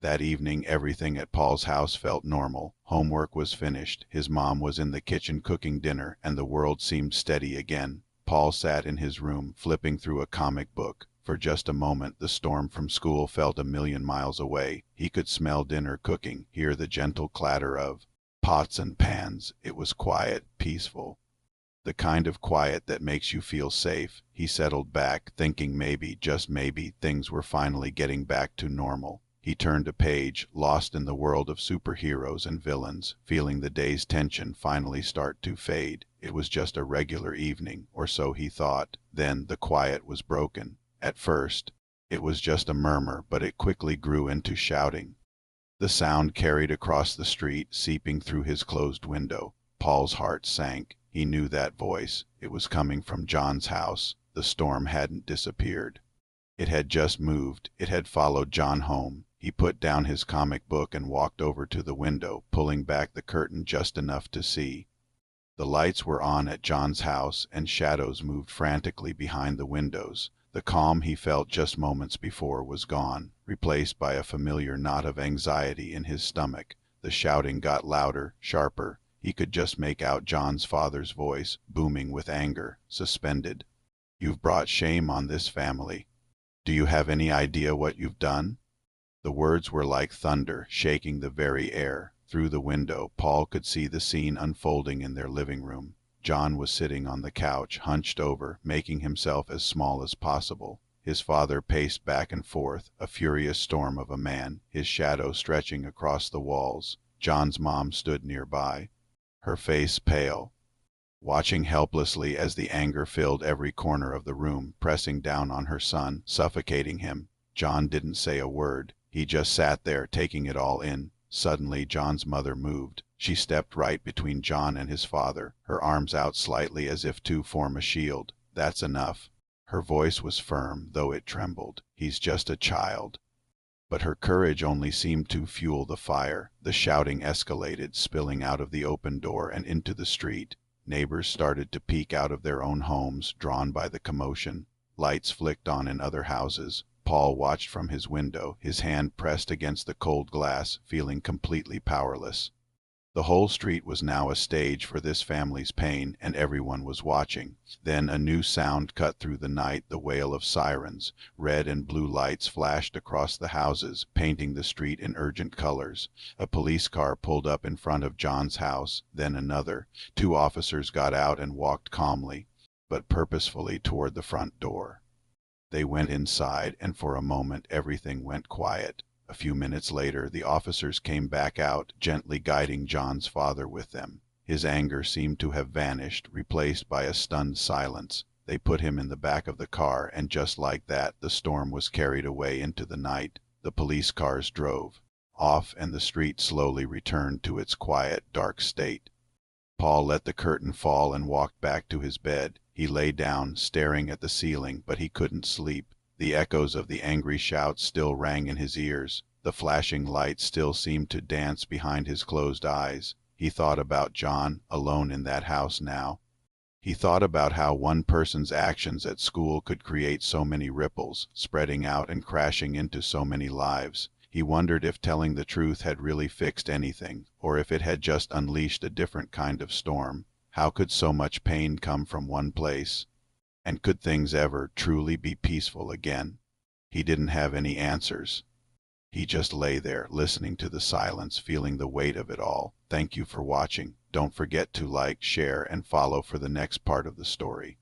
That evening, everything at Paul's house felt normal. Homework was finished, his mom was in the kitchen cooking dinner, and the world seemed steady again. Paul sat in his room, flipping through a comic book. For just a moment, the storm from school felt a million miles away. He could smell dinner cooking, hear the gentle clatter of pots and pans. It was quiet, peaceful. The kind of quiet that makes you feel safe. He settled back, thinking maybe, just maybe, things were finally getting back to normal. He turned a page, lost in the world of superheroes and villains, feeling the day's tension finally start to fade. It was just a regular evening, or so he thought. Then the quiet was broken. At first, it was just a murmur, but it quickly grew into shouting. The sound carried across the street, seeping through his closed window. Paul's heart sank. He knew that voice. It was coming from John's house. The storm hadn't disappeared. It had just moved. It had followed John home. He put down his comic book and walked over to the window, pulling back the curtain just enough to see. The lights were on at John's house, and shadows moved frantically behind the windows. The calm he felt just moments before was gone, replaced by a familiar knot of anxiety in his stomach. The shouting got louder, sharper. He could just make out John's father's voice, booming with anger, suspended. "You've brought shame on this family. Do you have any idea what you've done?" The words were like thunder, shaking the very air. Through the window, Paul could see the scene unfolding in their living room. John was sitting on the couch, hunched over, making himself as small as possible. His father paced back and forth, a furious storm of a man, his shadow stretching across the walls. John's mom stood nearby, her face pale, watching helplessly as the anger filled every corner of the room, pressing down on her son, suffocating him. John didn't say a word. He just sat there, taking it all in. Suddenly, John's mother moved. She stepped right between John and his father, her arms out slightly as if to form a shield. "That's enough." Her voice was firm, though it trembled. "He's just a child." But her courage only seemed to fuel the fire. The shouting escalated, spilling out of the open door and into the street. Neighbors started to peek out of their own homes, drawn by the commotion. Lights flicked on in other houses. Paul watched from his window, his hand pressed against the cold glass, feeling completely powerless. The whole street was now a stage for this family's pain, and everyone was watching. Then a new sound cut through the night, the wail of sirens. Red and blue lights flashed across the houses, painting the street in urgent colors. A police car pulled up in front of John's house, then another. Two officers got out and walked calmly, but purposefully toward the front door. They went inside, and for a moment everything went quiet. A few minutes later, the officers came back out, gently guiding John's father with them. His anger seemed to have vanished, replaced by a stunned silence. They put him in the back of the car, and just like that, the storm was carried away into the night. The police cars drove off, and the street slowly returned to its quiet, dark state. Paul let the curtain fall and walked back to his bed. He lay down, staring at the ceiling, but he couldn't sleep. The echoes of the angry shouts still rang in his ears. The flashing lights still seemed to dance behind his closed eyes. He thought about John, alone in that house now. He thought about how one person's actions at school could create so many ripples, spreading out and crashing into so many lives. He wondered if telling the truth had really fixed anything, or if it had just unleashed a different kind of storm. How could so much pain come from one place? And could things ever truly be peaceful again? He didn't have any answers. He just lay there, listening to the silence, feeling the weight of it all. Thank you for watching. Don't forget to like, share, and follow for the next part of the story.